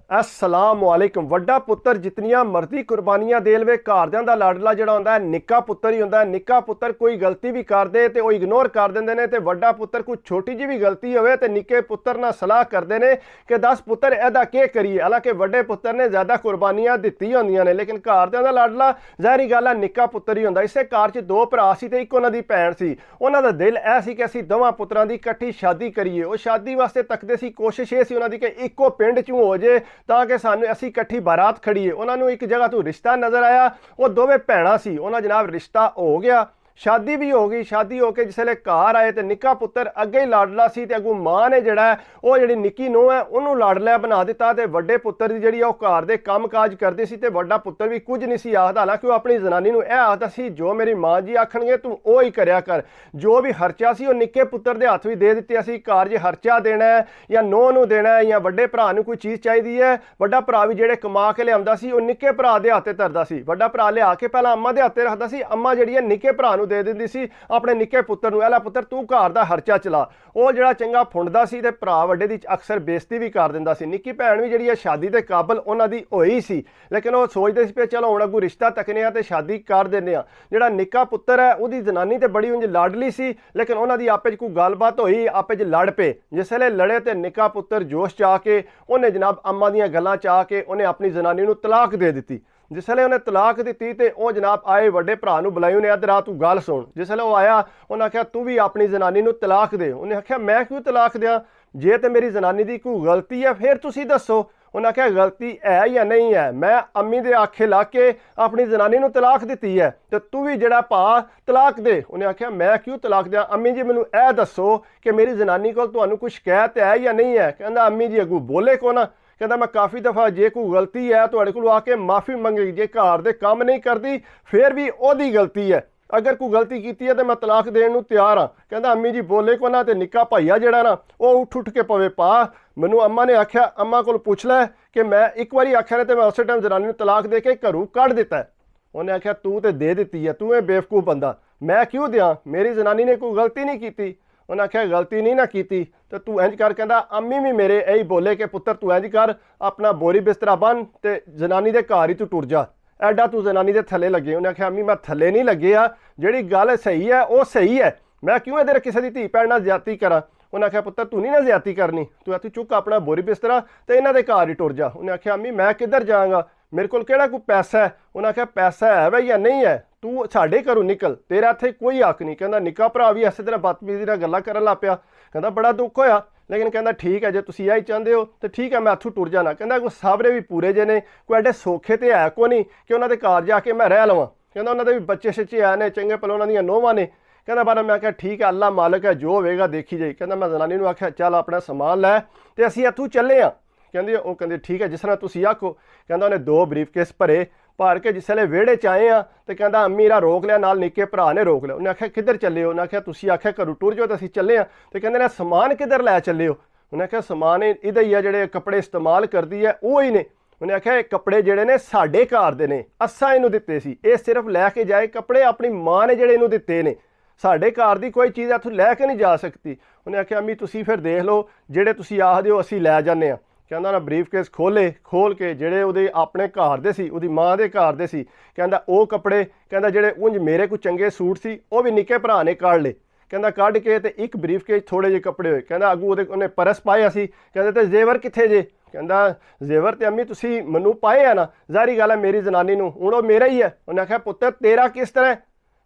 अस्सलाम वालेकुम। वड्डा पुत्तर जितनियां मर्जी कुर्बानियां दे लवे, घरदियां दा लाडला जिहड़ा हुंदा है निक्का पुत्तर ही हुंदा है। निक्का पुत्तर कोई गलती भी कर दे ते ओह इग्नोर कर दिंदे ने, ते वड्डा पुत्तर कोई छोटी जी भी गलती होवे ते निक्के पुत्तर नाल सलाह करदे ने कि दस पुत्तर एहदा केह् करिए। हालांकि वड्डे पुत्तर ने ज़्यादा कुर्बानियां दित्ती होंदियां ने, लेकिन घरदियां दा लाडला ज़ाहिरी गल है निक्का पुत्तर ही हुंदा। इसे घर च दो भरा सी ते इक उन्हां दी भैन सी। उन्हां दा दिल ऐ सी कि असीं दोवां पुत्तरां दी इकट्ठी शादी करिए। ओह शादी वास्ते तकदे सी, कोशिश ये सी उन्हां दी कि इक्को पिंड चों हो जे तां कि सानूं असीं इकट्ठी बारात खड़ीए। उन्होंने एक जगह तो रिश्ता नज़र आया, वो दोवें भैणां सी, उन्होंने जनाब रिश्ता हो गया, शादी भी हो गई। शादी होके जिसले घर आए तो निक्का पुत्तर अगे ही लाडला सी, ते अगू मां ने जड़ा वो जी निक्की नूंह है उन्होंने लाडला बना दिता, ते वड्डे पुत्तर की जी घर के काम काज करती सी, ते वड्डा पुत्तर भी कुछ नहीं सी आखदा। हालांकि वो अपनी जनानी नूं यह आखदा सी जो मेरी मां जी आखणगे तू वो ही करया कर। जो भी खर्चा सी वो निक्के पुत्तर के हथ भी दे दित्ते सी। घर जे खर्चा देना है या नूंह नूं देना है या वड्डे भरा नूं कोई चीज़ चाहिए है, वड्डा भरा भी जेड़े कमा के लियाउंदा सी वो निक्के भरा दे हत्थे धरदा सी। वड्डा भरा लिया के पहला अम्मा दे हत्थे रखदा सी, अम्मा जिहड़ी है निक्के भरा नूं दे दिंदी सी अपने निक्के पुत्तर नूं, ऐला पुत्तर तू घर दा खर्चा चला। वो जिहड़ा चंगा फुंडदा सी ते भरा वड्डे दी अक्सर बेइज्जती भी कर दिंदा सी। निक्की भैन भी जिहड़ी है शादी दे काबल उन्हां दी होई सी, लेकिन वो सोचदे सी कि चलो हुण अगू रिश्ता तकने आ ते शादी कर दिंदे आ। जिहड़ा निक्का पुत्तर है उहदी जनानी ते बड़ी उंज लाडली सी, लेकिन उन्हां दी आपे च कोई गलबात होई, आपे च लड़ पे। जिसले लड़े ते निक्का पुत्तर जोश च आके उन्हें जनाब अम्मा दीयां गल्लां च आके उन्हें अपनी जनानी नूं तलाक दे दित्ती। जिसले उन्हें तलाक दी तो वह जनाब आए वड्डे भरा नूं बुलाई, उन्हें अद्ध रात तू गल सुन। जिसले वो आया उन्हें आख्या तू भी अपनी जनानी नूं तलाक दे। उन्हें आख्या मैं क्यों तलाक दें, जे तो मेरी जनानी की कोई गलती है फिर तुसीं दसो। उन्हें आख्या गलती है या नहीं है, मैं अम्मी दे आखे ला के अपनी जनानी नूं तलाक दी है, तो तू भी जड़ा भा तलाक दे। उन्हें आख्या मैं क्यों तलाक दें, अम्मी जी मैनूं ए दसो कि मेरी जनानी कोल तुहानूं कोई शिकायत है या नहीं है। कहंदा अम्मी जी अगू बोले को ना, कहता मैं काफ़ी दफ़ा जे कोई गलती है तुहाडे कोल आके माफ़ी मंगे, जे घर दे काम नहीं करती फिर भी ओदी गलती है, अगर कोई गलती की है तो मैं तलाक देने नूं तैयार हाँ। कहता अम्मी जी बोले को ना, तो निक्का भाईया जड़ा ना वो उठ के पवे पा। मैनू अम्मा ने आख्या अम्मा को पुछ लै कि मैं एक बारी आख्या ने तो मैं उस टाइम जनानी नूं तलाक दे के घरों कढ़ दिता है। उन्हें आख्या तू तो दे दी है, तू है बेवकूफ़ बंदा, मैं क्यों दें, मेरी जनानी ने कोई गलती नहीं की। उन्हें आख्या गलती नहीं ना की तो तू इंज कर। कहता अम्मी भी मेरे यही बोले कि पुत्तर तू इंज कर अपना बोरी बिस्तरा बन ते जनानी दे घर ही तू टुर जा, एडा तू जनानी दे थले लगे। उन्हें आख्या अम्मी मैं थले नहीं लगे आ, जिहड़ी गल सही है वो सही है, मैं क्यों इधर किसी की धी भैन नाल ज्यादती करा। उन्हें आख्या पुत्तर तू नहीं ना ज्यादती करनी, तू इत्थों चुक अपना बोरी बिस्तरा तो इन्हां दे घर ही टुर जा। उन्हें आख्या अम्मी मैं किधर जाऊँगा, मेरे को केड़ा कोई पैसा है। उन्हें आख्या पैसा है वे या नहीं है, तू साढ़े घरों निकल, तेरा इत्थे कोई हक नहीं। कहता निक्का भरा भी इस तरह बदतमीजी नाल गल्लां करन लग पिया। कहता बड़ा दुख होया, लेकिन कहता ठीक है जे तुसीं यही चाहते हो तो ठीक है मैं इत्थों टुर जाना। कहता कोई साबरे भी पूरे जे ने, कोई एडे सौखे तो है को नहीं कि उन्होंने घर जाके मैं रह लवां। कहता उन्होंने भी बच्चे शच्चे है ने, चंगे भले उन्होंने नोहां ने। कहता बार मैं आख्या ठीक है अल्लाह मालिक है जो होवेगा देखी जाए। कहता मैं जनानी नूं आख्या चल अपना समान लै ते असीं इत्थों चले हाँ। कहती वो कहते ठीक है जिस तरह तुसीं आखो। कहता उन्हें 2 ब्रीफकेस भरे, भर के जिसले वेड़े च आए हाँ तो कहता अम्मी रा रोक लिया, नाल निक्के भरा ने रोक लिया। उन्हें आख्या किधर चले हो, उन्हें आख्या तुसीं आख्या घरों टुर जाओ तो असीं चले हाँ। तो कहते ने समान किधर लै चले हो। उन्हें आख्या समान इधर ही है, जेडे कपड़े इस्तेमाल करती है वो ही ने। उन्हें आख्या कपड़े जेडे ने साडे घर दे ने, असां इनू दित्ते सी, ये सिर्फ लैके जाए कपड़े अपनी मां ने जेडे इनू दित्ते ने, साडे घर दी कोई चीज़ इत्थों लैके नहीं जा सकती। उन्हें आख्या अम्मी तुसीं फिर देख लो जेडे तुसीं आखदे हो असीं लै जाने आ। कहता ना ब्रीफकेस खोल के जेडे उहदे अपने घर दे सी, उहदी मां दे घर दे सी, कहता वो कपड़े कहता जेडे उंज मेरे कोई चंगे सूट सी वो भी निक्के भरा ने कढ़ ले। कहता कढ़ के ते एक ब्रीफकेस थोड़े जे कपड़े होए। कहता अगू उन्हें परस पाए सी। कहते ते जेवर कित्थे जे। कहता जेवर तो अम्मी तुसीं मैनू पाए है ना, ज़ाहिरी गल है मेरी जनानी नूं हुण वो मेरा ही है। उन्हें आख्या पुत्तर तेरा किस तरह,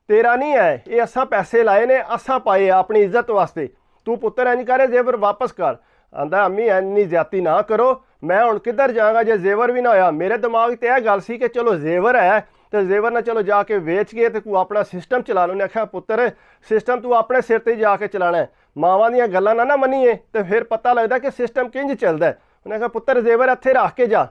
तेरा नहीं है, ये असां पैसे लाए ने, असां पाए अपनी इज्जत वास्ते, तू पुत्तर इंज कर जेवर वापस कर। आंदा अम्मी इन्नी ज्यादती ना करो, मैं हुण किधर जाऊँगा जे जेवर भी ना होया। मेरे दिमाग ते यह गल सी कि चलो जेवर है तो जेवर ना चलो जाके वेच के तो तू अपना सिस्टम चला लो। उन्हें आख्या पुत्तर सिस्टम तू अपने सिर ते जाके चलाना है, मावां दियां गल्लां ना मनीए तो फिर पता लगता कि सिस्टम किंज चलता है। उन्हें आख्या पुत्तर जेवर इत्थे रख के जा।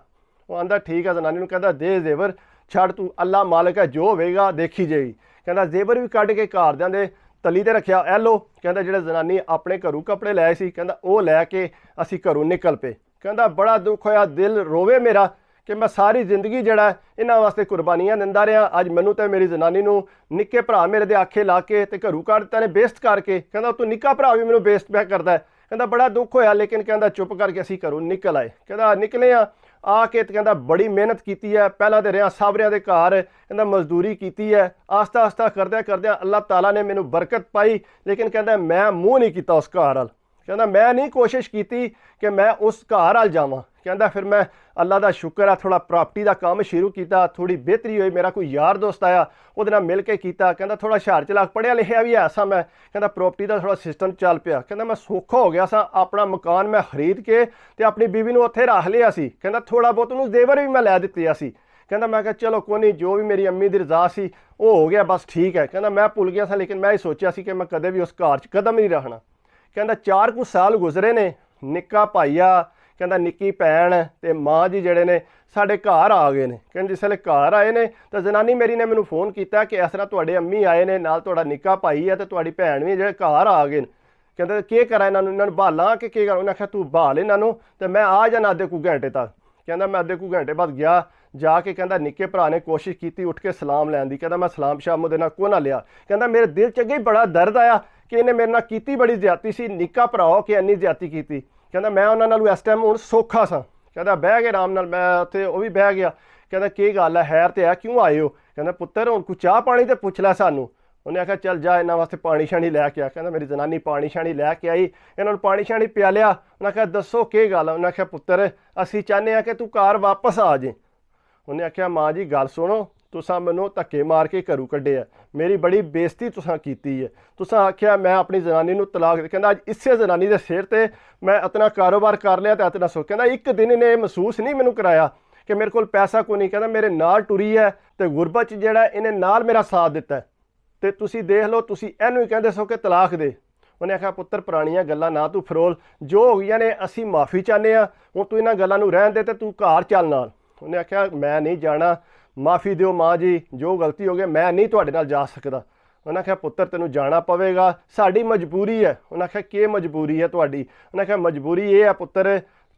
वो आंदा ठीक है, जनानी नूं कहता दे जेवर, छड़ तू अल्लाह मालिक है जो होवेगा देखी जाएगी। कहता जेवर भी कढ़ के घरदियां दे तली ते रखिया, ए लो। कहता जेडे जनानी अपने घरों कपड़े लाए सी, कहता वो लैके असीं घरों निकल पे। कहता बड़ा दुख होया, दिल रोवे मेरा कि मैं सारी जिंदगी जड़ा इन्हां वास्ते कुर्बानियां दिंदा रहा, अज मैनू तो मेरी जनानी नूं निक्के भरा मेरे दे आखे ला के ते घरों कढ़ दित्ता ने बेइज्जत करके। कहता तू निक्का भरा भी मैनू बेइज्जत पिया करदा है। कहता बड़ा दुख होया, लेकिन कहता चुप करके असीं घरों निकल आए। कहता निकले हाँ ਆ ਕੇ ਤੇ ਕਹਿੰਦਾ ਬੜੀ ਮਿਹਨਤ ਕੀਤੀ ਹੈ, ਪਹਿਲਾਂ ਤੇ ਰਿਆਂ ਸਾਬਰਿਆਂ ਦੇ ਘਰ ਕਹਿੰਦਾ ਮਜ਼ਦੂਰੀ ਕੀਤੀ ਹੈ, ਆਸਤਾ ਆਸਤਾ ਕਰਦਿਆਂ ਕਰਦਿਆਂ ਅੱਲਾਹ ਤਾਲਾ ਨੇ ਮੈਨੂੰ ਬਰਕਤ ਪਾਈ, ਲੇਕਿਨ ਕਹਿੰਦਾ ਮੈਂ ਮੂੰਹ ਨਹੀਂ ਕੀਤਾ ਉਸ ਘਰ ਵੱਲ। ਕਹਿੰਦਾ ਮੈਂ ਨਹੀਂ ਕੋਸ਼ਿਸ਼ ਕੀਤੀ ਕਿ ਮੈਂ ਉਸ ਘਰ ਵੱਲ ਜਾਵਾਂ। ਕਹਿੰਦਾ ਫਿਰ ਮੈਂ ਅੱਲਾ ਦਾ ਸ਼ੁਕਰ ਆ ਥੋੜਾ ਪ੍ਰਾਪਰਟੀ ਦਾ ਕੰਮ ਸ਼ੁਰੂ ਕੀਤਾ, ਥੋੜੀ ਬਿਹਤਰੀ ਹੋਈ, ਮੇਰਾ ਕੋਈ ਯਾਰ ਦੋਸਤ ਆਇਆ ਉਹਦੇ ਨਾਲ ਮਿਲ ਕੇ ਕੀਤਾ। ਕਹਿੰਦਾ ਥੋੜਾ ਹੁਸ਼ਿਆਰ ਚਲਾਕ ਪੜ੍ਹਿਆ ਲਿਖਿਆ ਵੀ ਐਸਾ ਮੈਂ, ਕਹਿੰਦਾ ਪ੍ਰਾਪਰਟੀ ਦਾ ਥੋੜਾ ਸਿਸਟਮ ਚੱਲ ਪਿਆ। ਕਹਿੰਦਾ ਮੈਂ ਸੌਖਾ ਹੋ ਗਿਆ ਸਾਂ, ਆਪਣਾ ਮਕਾਨ ਮੈਂ ਖਰੀਦ ਕੇ ਤੇ ਆਪਣੀ ਬੀਵੀ ਨੂੰ ਉੱਥੇ ਰੱਖ ਲਿਆ ਸੀ। ਕਹਿੰਦਾ ਥੋੜਾ ਬਹੁਤ ਉਹਨੂੰ ਜ਼ੇਵਰ ਵੀ ਮੈਂ ਲੈ ਦਿੱਤੇ ਸੀ। ਕਹਿੰਦਾ ਮੈਂ ਕਿਹਾ ਚਲੋ ਕੋਈ ਨਹੀਂ, ਜੋ ਵੀ ਮੇਰੀ ਅੰਮੀ ਦੀ ਰਜ਼ਾ ਸੀ ਉਹ ਹੋ ਗਿਆ, ਬਸ ਠੀਕ ਹੈ। ਕਹਿੰਦਾ ਮੈਂ ਭੁੱਲ ਗਿਆ ਸਾਂ, ਲੇਕਿਨ ਮੈਂ ਇਹ ਸੋਚਿਆ ਸੀ ਕਿ ਮੈਂ ਕਦੇ ਵੀ ਉਸ ਘਰ 'ਚ ਕਦਮ ਨਹੀਂ ਰੱਖਣਾ। ਕਹਿੰਦਾ 4 ਕੁ ਸਾਲ ਗੁਜ਼ਰੇ ਨੇ, ਨਿੱਕਾ ਭਾਈਆ ਕਹਿੰਦਾ ਨਿੱਕੀ ਭੈਣ ਤੇ ਮਾਂ ਜੀ ਜਿਹੜੇ ਨੇ ਸਾਡੇ ਘਰ ਆ ਗਏ ਨੇ। ਕਹਿੰਦੇ ਜਿਸ ਵੇਲੇ ਘਰ ਆਏ ਨੇ ਤਾਂ ਜਨਾਨੀ ਮੇਰੀ ਨੇ ਮੈਨੂੰ ਫੋਨ ਕੀਤਾ ਕਿ ਇਸ ਤਰ੍ਹਾਂ ਤੁਹਾਡੇ ਅੰਮੀ ਆਏ ਨੇ, ਨਾਲ ਤੁਹਾਡਾ ਨਿੱਕਾ ਭਾਈ ਹੈ ਤੇ ਤੁਹਾਡੀ ਭੈਣ ਵੀ ਜਿਹੜੇ ਘਰ ਆ ਗਏ ਨੇ। ਕਹਿੰਦਾ ਕੀ ਕਰਾਂ ਇਹਨਾਂ ਨੂੰ ਭਾਲਾਂ ਕਿ ਕੀ ਕਰਾਂ? ਉਹਨੇ ਆਖਿਆ ਤੂੰ ਭਾਲ ਇਹਨਾਂ ਨੂੰ ਤੇ ਮੈਂ ਆ ਜਾਣਾ ਅੱਧੇ ਕੁ ਘੰਟੇ ਤੱਕ। ਕਹਿੰਦਾ ਮੈਂ ਅੱਧੇ ਕੁ ਘੰਟੇ ਬਾਅਦ ਗਿਆ, ਜਾ ਕੇ ਕਹਿੰਦਾ ਨਿੱਕੇ ਭਰਾ ਨੇ ਕੋਸ਼ਿਸ਼ ਕੀਤੀ ਉੱਠ ਕੇ ਸਲਾਮ ਲੈਣ ਦੀ। ਕਹਿੰਦਾ ਮੈਂ ਸਲਾਮ ਸ਼ਾਮ ਉਹਦੇ ਨਾਲ ਕੋ ਨਾ ਲਿਆ। ਕਹਿੰਦਾ ਮੇਰੇ ਦਿਲ 'ਚ ਅੱਗੇ ਹੀ ਬੜਾ ਦਰਦ ਆਇਆ ਕਿ ਇਹਨੇ ਮੇਰੇ ਨਾਲ ਕੀਤੀ ਬੜੀ ਜ਼ਿਆਦਤੀ ਸੀ, ਨਿੱਕਾ ਭਰਾ ਹੋ ਕੇ ਇੰਨੀ ਜ਼ਿਆਦਤੀ ਕੀਤੀ। ਕਹਿੰਦਾ ਮੈਂ ਉਹਨਾਂ ਨਾਲੋਂ ਇਸ ਟਾਈਮ ਹੁਣ ਸੌਖਾ ਸਾਂ। ਕਹਿੰਦਾ ਬਹਿ ਕੇ ਆਰਾਮ ਨਾਲ, ਮੈਂ ਉੱਥੇ ਉਹ ਵੀ ਬਹਿ ਗਿਆ। ਕਹਿੰਦਾ ਕੀ ਗੱਲ ਹੈ, ਹੈਰ ਤੇ ਆ ਕਿਉਂ ਆਏ ਹੋ? ਕਹਿੰਦਾ ਪੁੱਤਰ ਹੁਣ ਕੋਈ ਚਾਹ ਪਾਣੀ ਤੇ ਪੁੱਛ ਲੈ ਸਾਨੂੰ। ਉਹਨੇ ਆਖਿਆ ਚੱਲ ਜਾ ਇਹਨਾਂ ਵਾਸਤੇ ਪਾਣੀ ਸ਼ਾਣੀ ਲੈ ਕੇ ਆ। ਕਹਿੰਦਾ ਮੇਰੀ ਜਨਾਨੀ ਪਾਣੀ ਸ਼ਾਣੀ ਲੈ ਕੇ ਆਈ, ਇਹਨਾਂ ਨੂੰ ਪਾਣੀ ਸ਼ਾਣੀ ਪਿਆ ਲਿਆ। ਉਹਨੇ ਆਖਿਆ ਦੱਸੋ ਕੀ ਗੱਲ ਹੈ? ਉਹਨੇ ਆਖਿਆ ਪੁੱਤਰ ਅਸੀਂ ਚਾਹੁੰਦੇ ਹਾਂ ਕਿ ਤੂੰ ਘਰ ਵਾਪਸ ਆ ਜੇ। ਉਹਨੇ ਆਖਿਆ ਮਾਂ ਜੀ ਗੱਲ ਸੁਣੋ, तुसां मैनू धक्के मार के घरों कड्ढिया, मेरी बड़ी बेइज्जती तुसां कीती है। तुसां आख्या मैं अपनी जनानी नूं तलाक, कहंदा अज इसे जनानी दे सिर ते मैं इतना कारोबार कर लिया तो इतना सुख। कहंदा एक दिन इन्हें महसूस नहीं मैनू कराया कि मेरे को पैसा कोई नहीं। कहंदा मेरे नाल टुरी है तो गुरबत च जिहड़ा इन्हें नाल मेरा साथ दिता है, तो तुसीं देख लो, तुसीं इहनूं ही कहंदे सो कि तलाक दे। उन्हें आख्या पुत्तर पुरानियां गल्लां ना तू फरोल, जो हो गईयां ने असीं माफ़ी चाहते हैं, हुण तू इन्हां गल्लां नूं रहण दे ते तू घर चल नाल। उन्हें आख्या मैं नहीं जाना, माफ़ी दिओ माँ जी, जो गलती हो गई मैं नहीं तुहाडे नाल जा सकदा। उन्हें आख्या पुत्तर तेनू जाना पवेगा, साडी मजबूरी है। उन्हें आख्या कि मजबूरी है तुहाडी? उन्हें आख्या मजबूरी ये है पुत्तर,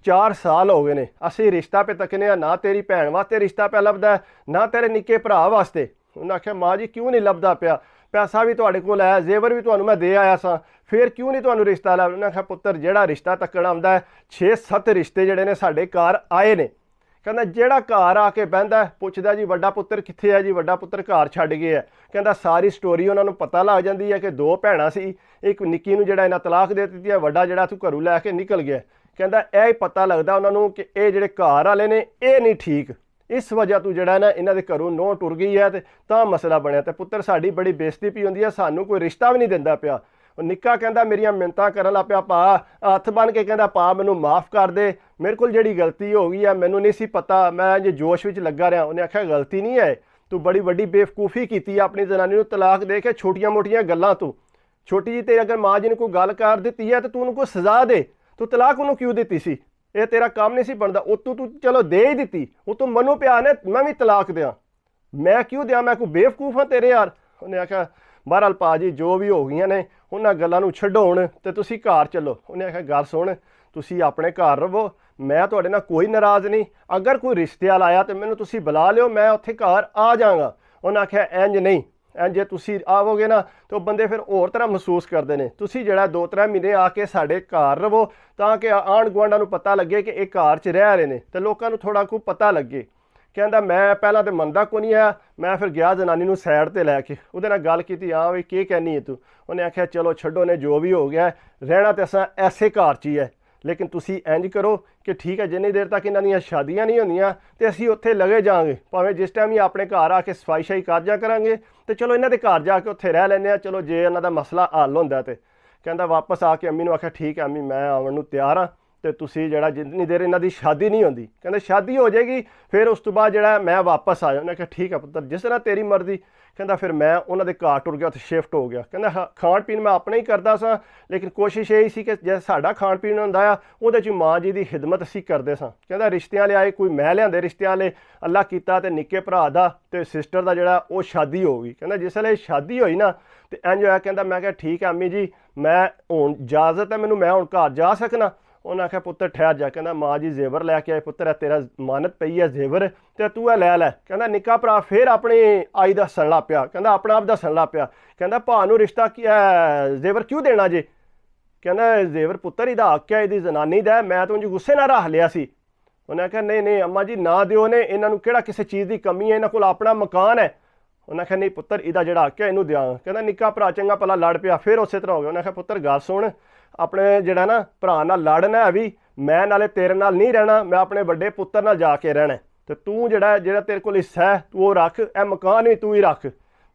4 साल हो गए ने असीं रिश्ता पे तकने आ, ना तेरी भैन वास्ते रिश्ता पे लभदा ना तेरे निक्के भरा वास्ते। उन्हें आख्या माँ जी क्यों नहीं लभदा पिया, पैसा भी तुहाडे कोल है, जेवर भी तुहानू मैं दे आया सां, फिर क्यों नहीं तुहानू रिश्ता लभदा? उन्हें आख्या पुत्तर जिहड़ा रिश्ता तक्कण आउंदा है 6-7 रिश्ते जिहड़े ने साडे घर आए ने। कहंदा जिहड़ा घर आके बहिंदा पुछदा जी वड्डा पुत्तर कित्थे है जी, वड्डा पुत्तर घर छड्ड गया है। कहंदा सारी स्टोरी उन्हां नूं पता लग जांदी है कि 2 भैणां सी, एक निक्की नूं जिहड़ा इन्हां तलाक दे दित्ती है, वड्डा जिहड़ा तूं घरों लैके निकल गया। कहंदा इह ही पता लगदा उन्हां नूं कि इह जिहड़े घर वाले ने इह नहीं ठीक, इस वजह तू जिहड़ा ना इन्हां दे घरों नौह टुर गई है ते तां मसला बनिया, ते पुत्तर साडी बड़ी बेइज्जती पई हुंदी है, सानूं कोई रिश्ता भी नहीं दिंदा पिया। निक्का कहंदा मेरियां मिन्नतां करन लग पिया, पा हत्थ बन के कहंदा पा मैनूं माफ़ कर दे, मेरे कोल जिहड़ी गलती हो गई है मैनूं नहीं सी पता, मैं जे जोश विच लगा रहा। उन्हें आख्या गलती नहीं है, तू बड़ी वड्डी बेवकूफ़ी कीती है अपनी जनानी नूं तलाक दे के, छोटियां मोटियां गल्लां तू छोटी जी ते अगर माँ जी ने कोई गल कर दित्ती है तो तू उन्होंने कोई सज़ा दे, तू तलाक उन्होंने क्यों दित्ती सी? ये तेरा काम नहीं सी बनता, उतों तू चलो दे ही दित्ती, उतों मनु पिया ने मैं भी तलाक दियाँ, मैं क्यों दियाँ, मैं कोई बेवकूफ़ हाँ तेरे यार? उन्हें आख्या बहरहाल पा जी जो भी हो गई ने उन्होंने गल्लां नूं छड्डो हुण ते तुसीं घर चलो। उन्हें आख्या गल सुन, तुसीं अपने घर रवो, मैं तुहाडे नाल कोई नाराज़ नहीं, अगर कोई रिश्ते वाला आया तो मैनूं तुसीं बुला लिओ, मैं उत्थे घर आ जाऊँगा। उन्हें आख्या इंज नहीं, इंज जे तुसीं आवोगे ना तो बंदे फिर होर तरह महसूस करते हैं, तुसीं जिहड़ा 2-3 महीने आके साडे घर रवो तां कि आंढ गुआंढां नूं पता लगे कि ये घर च रह रहे ने ते लोकां नूं थोड़ा को पता लगे। कहंदा मैं पहला तो मनदा को नहीं है, मैं फिर गया जनानी नूं साइड ते लैके उहदे नाल गल कीती, हाँ भी की कहनी है तू? उन्हें आख्या चलो छड्डो ने जो भी हो गया, रहना तो असां ऐसे घर च ही है, लेकिन तुसीं इंज करो कि ठीक है जिन्नी देर तक इन्हां दियां शादियां नहीं होंदियां ते असीं उत्थे लगे जांगे, भावें जिस टाइम ही अपने घर आके सफाई शाई कर जा करांगे तो चलो इन्हां दे घर जाके उत्थे रह लैंदे आ, चलो जे इन्हां दा मसला हल हुंदा ते। कहंदा वापस आके अम्मी नूं आख्या ठीक है अम्मी मैं आउण नूं तैयार हाँ, तो तुसीं जिहड़ा जितनी देर इन्हां दी शादी नहीं होंदी, कहंदे शादी हो जाएगी फिर उस तो बाद जिहड़ा मैं वापस आ जाऊँ। उन्हें कहा ठीक है पुत्तर जिस तरह तेरी मर्जी। कहंदा फिर मैं उन्हां दे घर टुर गया, उत्थे शिफ्ट हो गया। कहंदा खाण पीण मैं अपना ही करदा सां, लेकिन कोशिश यही सी कि जे साडा खाण पीण हुंदा आ उहदे च माँ जी दी खिदमत असीं करदे सां। कहंदा रिश्तियां लिआए, कोई मैं लिआंदे रिश्तियां ले, अल्लाह कीता ते निक्के भरा दा ते सिस्टर दा जिहड़ा ओह शादी हो गई। कहंदा जिसलै शादी होई ना ते इंज होया, कहंदा मैं कहा ठीक है अम्मी जी मैं हुण इजाजत है मैनूं, मैं हुण घर जा सकना? उन्हें आख्या पुत्तर ठहर जा। कहंदा माँ जी जेवर लैके आए, पुत्तर है तेरा मानत पई है जेवर ते तू है लै लै। कहंदा निक्का भरा फिर अपनी आई दस्सण लग पिया, कहंदा अपना आप दस्सण लग पिया, कहंदा भा नूं रिश्ता जेवर क्यों देना जे? कहंदा जेवर पुत्तर इहदा हक है, इहदी जनानी दा, मैं तो उंज गुस्से नाल रख लिया सी। ਉਹਨੇ ਆਖਿਆ ਨਹੀਂ ਨਹੀਂ ਅੰਮਾ ਜੀ ਨਾ ਦਿਓ ਨੇ, ਇਹਨਾਂ ਨੂੰ ਕਿਹੜਾ ਕਿਸੇ ਚੀਜ਼ ਦੀ ਕਮੀ ਹੈ, ਇਹਨਾਂ ਕੋਲ ਆਪਣਾ ਮਕਾਨ ਹੈ। ਉਹਨੇ ਆਖਿਆ ਨਹੀਂ ਪੁੱਤਰ ਇਹਦਾ ਜਿਹੜਾ ਹੱਕ ਹੈ ਇਹਨੂੰ ਦਿਆਂ। ਕਹਿੰਦਾ ਨਿੱਕਾ ਭਰਾ ਚੰਗਾ ਭਲਾ ਲੜ ਪਿਆ, ਫਿਰ ਉਸੇ ਤਰ੍ਹਾਂ ਹੋ ਗਿਆ। ਉਹਨੇ ਆਖਿਆ ਪੁੱਤਰ ਗੱਲ ਸੁਣ, ਆਪਣੇ ਜਿਹੜਾ ਨਾ ਭਰਾ ਨਾਲ ਲੜਨਾ ਹੈ ਵੀ, ਮੈਂ ਨਾਲੇ ਤੇਰੇ ਨਾਲ ਨਹੀਂ ਰਹਿਣਾ, ਮੈਂ ਆਪਣੇ ਵੱਡੇ ਪੁੱਤਰ ਨਾਲ ਜਾ ਕੇ ਰਹਿਣਾ, ਤੇ ਤੂੰ ਜਿਹੜਾ ਤੇਰੇ ਕੋਲ ਹਿੱਸਾ ਹੈ ਤੂੰ ਉਹ ਰੱਖ, ਇਹ ਮਕਾਨ ਵੀ ਤੂੰ ਹੀ ਰੱਖ।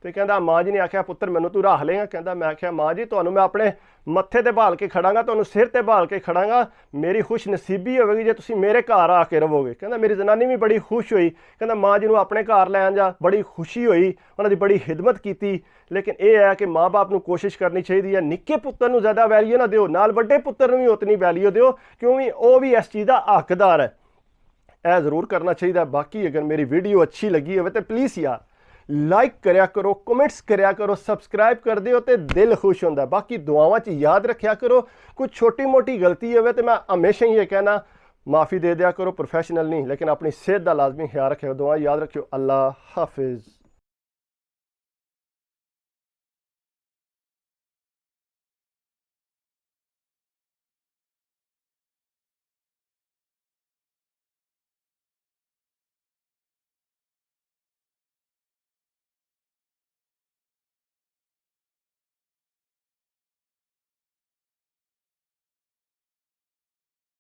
ਤੇ ਕਹਿੰਦਾ ਮਾਂ ਜੀ ਨੇ ਆਖਿਆ ਪੁੱਤਰ ਮੈਨੂੰ ਤੂੰ ਰੱਖ ਲਏਗਾ? ਕਹਿੰਦਾ ਮੈਂ ਆਖਿਆ ਮਾਂ ਜੀ ਤੁਹਾਨੂੰ ਮੈਂ ਆਪਣੇ ਮੱਥੇ ਤੇ ਭਾਲ ਕੇ ਖੜਾਂਗਾ, ਤੁਹਾਨੂੰ ਸਿਰ ਤੇ ਭਾਲ ਕੇ ਖੜਾਂਗਾ, ਮੇਰੀ ਖੁਸ਼ ਨਸੀਬੀ ਹੋਵੇਗੀ ਜੇ ਤੁਸੀਂ ਮੇਰੇ ਘਰ ਆ ਕੇ ਰਹੋਗੇ। ਕਹਿੰਦਾ ਮੇਰੀ ਜ਼ਨਾਨੀ ਵੀ ਬੜੀ ਖੁਸ਼ ਹੋਈ। ਕਹਿੰਦਾ ਮਾਂ ਜੀ ਨੂੰ ਆਪਣੇ ਘਰ ਲੈਣ ਜਾ, ਬੜੀ ਖੁਸ਼ੀ ਹੋਈ, ਉਹਨਾਂ ਦੀ ਬੜੀ ਖਿਦਮਤ ਕੀਤੀ। ਲੇਕਿਨ ਇਹ ਹੈ ਕਿ ਮਾਂ ਬਾਪ ਨੂੰ ਕੋਸ਼ਿਸ਼ ਕਰਨੀ ਚਾਹੀਦੀ ਹੈ ਨਿੱਕੇ ਪੁੱਤਰ ਨੂੰ ਜ਼ਿਆਦਾ ਵੈਲਿਊ ਨਾ ਦਿਓ, ਨਾਲ ਵੱਡੇ ਪੁੱਤਰ ਨੂੰ ਵੀ ਉਤਨੀ ਵੈਲਿਊ ਦਿਓ, ਕਿਉਂਕਿ ਉਹ ਵੀ ਇਸ ਚੀਜ਼ ਦਾ ਹੱਕਦਾਰ ਹੈ। ਇਹ ਜ਼ਰੂਰ ਕਰਨਾ ਚਾਹੀਦਾ। ਬਾਕੀ ਅਗਰ ਮੇਰੀ ਵੀਡੀਓ ਅੱਛੀ ਲੱਗੀ ਹੋਵੇ ਤਾਂ ਪਲੀਜ਼ ਯਾਰ ਲਾਈਕ ਕਰਿਆ ਕਰੋ, ਕਮੈਂਟਸ ਕਰਿਆ ਕਰੋ, ਸਬਸਕ੍ਰਾइब कर दिओ तो दिल खुश होता है। बाकी दुआवां च याद रखा करो, कुछ छोटी मोटी गलती होवे तो मैं हमेशा ही ये कहना माफ़ी दे दिया करो, प्रोफेशनल नहीं, लेकिन अपनी सेहत का लाजमी ख्याल रखो। दुआ याद रखियो। अल्लाह हाफिज़।